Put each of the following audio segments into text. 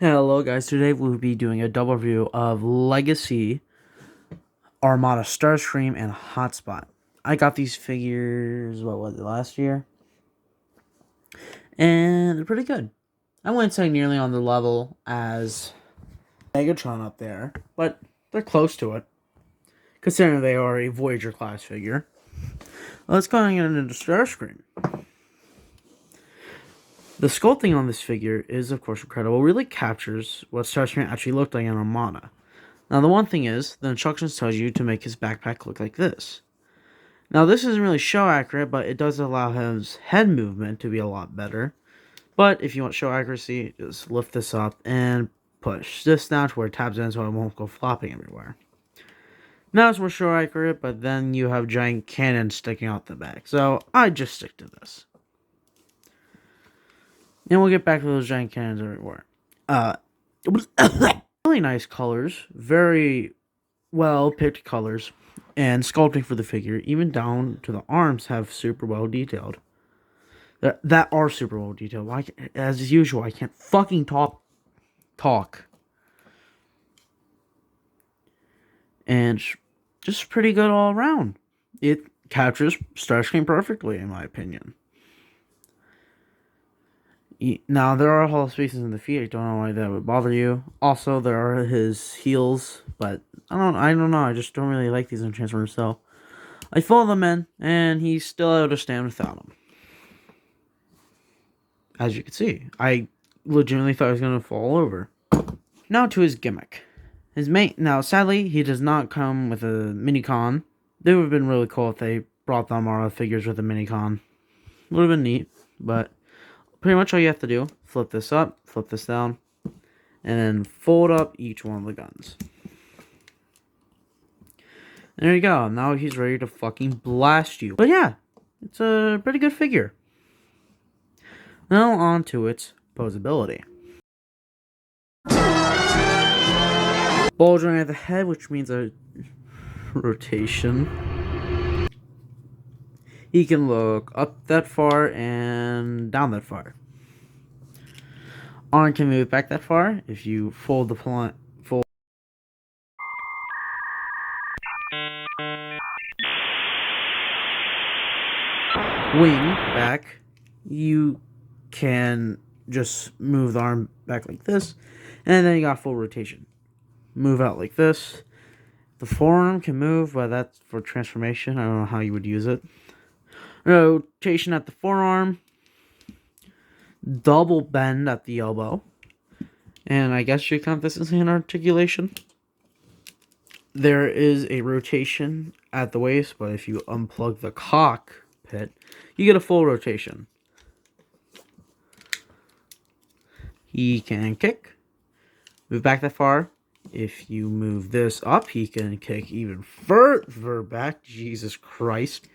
Hello guys, today we'll be doing a double review of Legacy, Armada Starscream, and Hotspot. I got these figures, what was it, last year? And they're pretty good. I wouldn't say nearly on the level as Megatron up there, but they're close to it, considering they are a Voyager class figure. Let's go ahead and get into Starscream. The sculpting on this figure is, of course, incredible. It really captures what Starscream actually looked like in Armada. Now, the one thing is, the instructions tells you to make his backpack look like this. Now, this isn't really show accurate, but it does allow his head movement to be a lot better. But if you want show accuracy, just lift this up and push this down to where it taps in so it won't go flopping everywhere. Now it's more show accurate, but then you have giant cannons sticking out the back. So I just stick to this. And we'll get back to those giant cannons everywhere. Really nice colors, very well picked colors, and sculpting for the figure, even down to the arms, have super well detailed. That are super well detailed. As usual, I can't fucking talk. And just pretty good all around. It captures Starscream perfectly, in my opinion. Now, there are hollow spaces in the feet. I don't know why that would bother you. Also, there are his heels, but I don't know. I just don't really like these in Transformers, so I follow them in, and he's still able to stand without them. As you can see, I legitimately thought he was going to fall over. Now to his gimmick. Now, sadly, he does not come with a mini-con. It would have been really cool if they brought the Armada figures with a mini-con. Would have been neat, but pretty much all you have to do, flip this up, flip this down, and then fold up each one of the guns. There you go. Now he's ready to fucking blast you. But yeah, it's a pretty good figure. Now on to its posability. Bulging at the head, which means a rotation. He can look up that far and down that far. Arm can move back that far if you fold the wing back. You can just move the arm back like this, and then you got full rotation. Move out like this. The forearm can move, but that's for transformation. I don't know how you would use it. Rotation at the forearm, double bend at the elbow, and I guess you count this as an articulation. There is a rotation at the waist, but if you unplug the cockpit, you get a full rotation. He can kick, move back that far. If you move this up, he can kick even further back. Jesus Christ.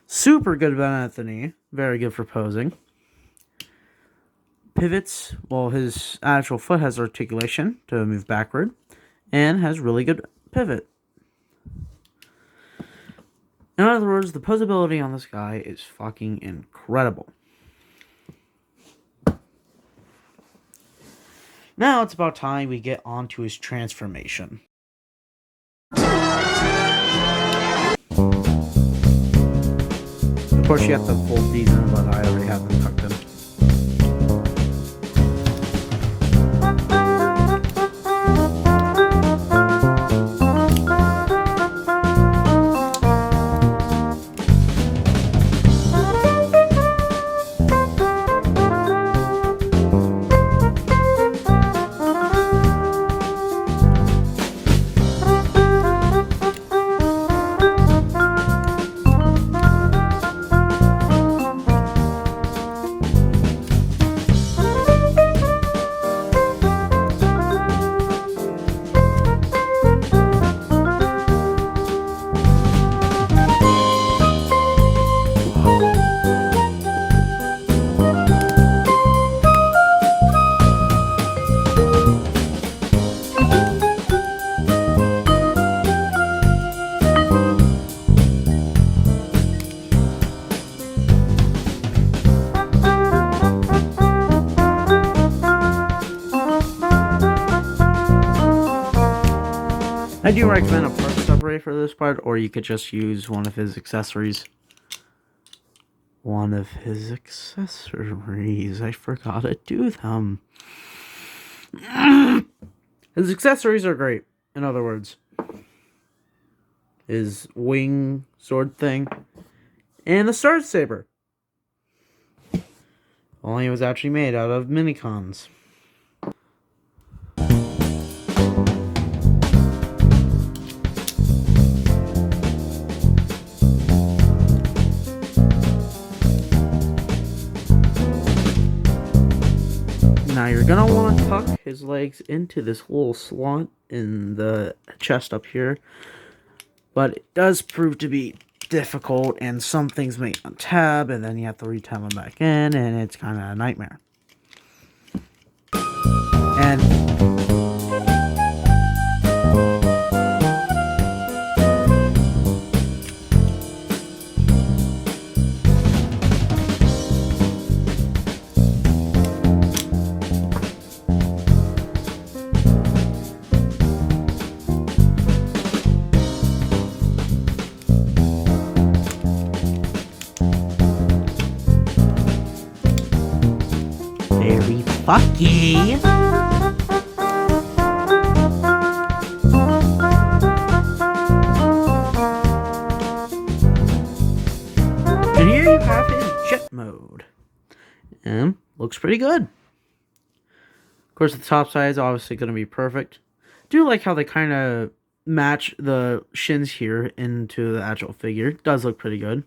Super good bend at the knee. Very good for posing. Pivots. Well, his actual foot has articulation to move backward. And has really good pivot. In other words, the posability on this guy is fucking incredible. Now it's about time we get on to his transformation. Of course, you have to fold these in, but I already have them tucked in. I do recommend a part separator for this part, or you could just use one of his accessories. One of his accessories. I forgot to do them. His accessories are great, in other words. His wing sword thing. And the Star Saber. Only it was actually made out of minicons. Now you're gonna want to tuck his legs into this little slot in the chest up here. But it does prove to be difficult, and some things may untab, and then you have to retab them back in, and it's kind of a nightmare. And very fucky. And here you have his jet mode. And looks pretty good. Of course, the top side is obviously going to be perfect. Do like how they kind of match the shins here into the actual figure. Does look pretty good.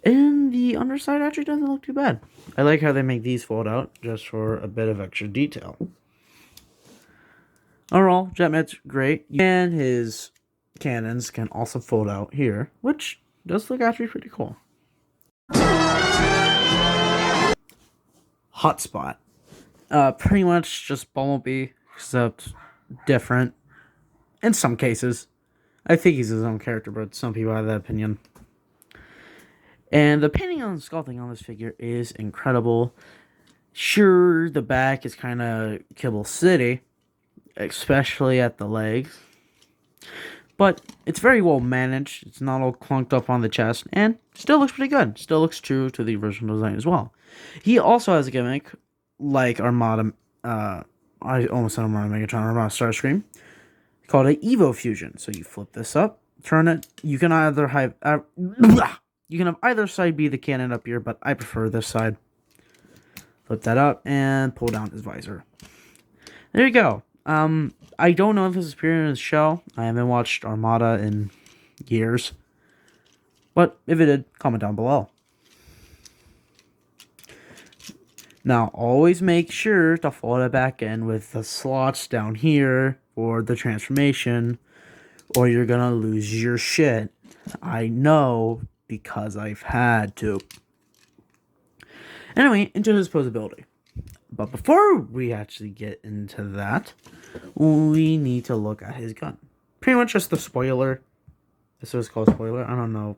And the underside actually doesn't look too bad. I like how they make these fold out just for a bit of extra detail. Overall, Jetman's great. And his cannons can also fold out here, which does look actually pretty cool. Hotspot. Pretty much just Bumblebee, except different. In some cases. I think he's his own character, but some people have that opinion. And the painting and sculpting on this figure is incredible. Sure, the back is kind of Kibble City, especially at the legs. But it's very well managed. It's not all clunked up on the chest, and still looks pretty good. Still looks true to the original design as well. He also has a gimmick like Armada, I almost said Armada Megatron, Armada Starscream, called an EVOLUTION. So you flip this up, turn it, you can either have... You can have either side be the cannon up here, but I prefer this side. Flip that up and pull down his visor. There you go. I don't know if this is appearing in his shell. I haven't watched Armada in years. But if it did, comment down below. Now, always make sure to fold it back in with the slots down here for the transformation, or you're gonna lose your shit. I know, because I've had to. Anyway, into his posability. But before we actually get into that, we need to look at his gun. Pretty much just the spoiler. This is called spoiler. I don't know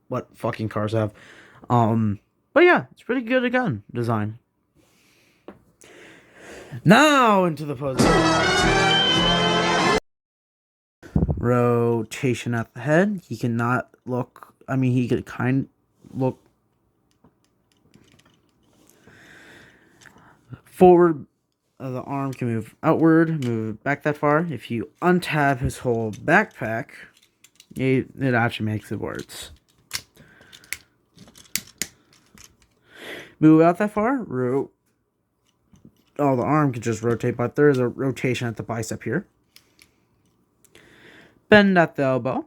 what fucking cars have. But yeah, it's pretty good gun design. Now into the posability. Rotation at the head. He cannot look... I mean, he could kind of look forward. The arm can move outward, move back that far. If you untab his whole backpack, it actually makes it worse. Move out that far. The arm can just rotate, but there is a rotation at the bicep here. Bend at the elbow.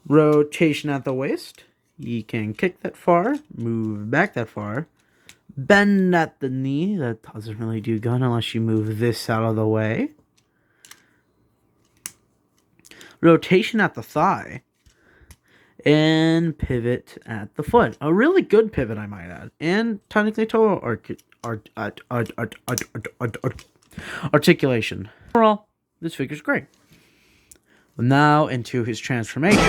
Rotation at the waist. You can kick that far, move back that far. Bend at the knee. That doesn't really do gun unless you move this out of the way. Rotation at the thigh. And pivot at the foot. A really good pivot, I might add. And technically toe articulation. Overall, this figure's great. Now into his transformation.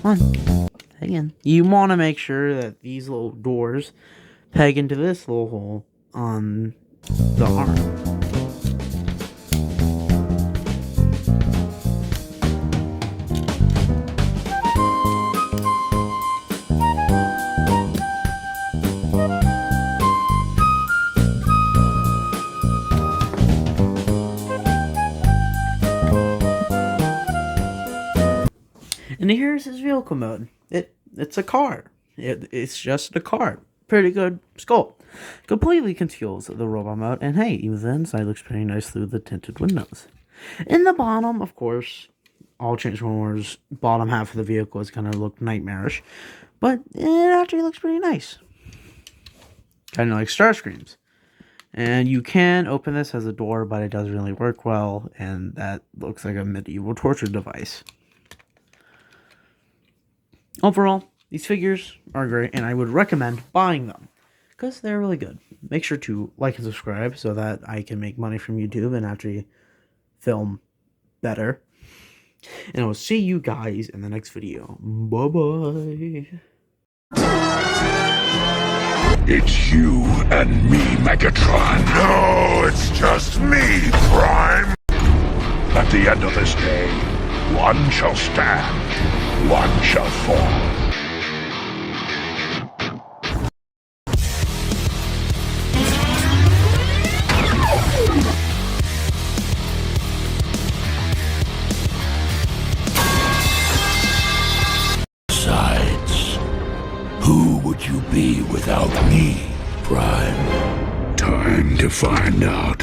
Come on. Peg in. You want to make sure that these little doors peg into this little hole on the arm. And here's his vehicle mode. It's a car. It's just a car. Pretty good sculpt. Completely conceals the robot mode. And hey, even the inside looks pretty nice through the tinted windows. In the bottom, of course, all Transformers' bottom half of the vehicle is going to look nightmarish. But it actually looks pretty nice. Kind of like Starscream's. And you can open this as a door, but it doesn't really work well. And that looks like a medieval torture device. Overall, these figures are great, and I would recommend buying them because they're really good. Make sure to like and subscribe so that I can make money from YouTube and actually film better. And I will see you guys in the next video. Bye-bye. It's you and me, Megatron. No, it's just me, Prime. At the end of this day, one shall stand, one shall fall. Besides, who would you be without me, Prime? Time to find out.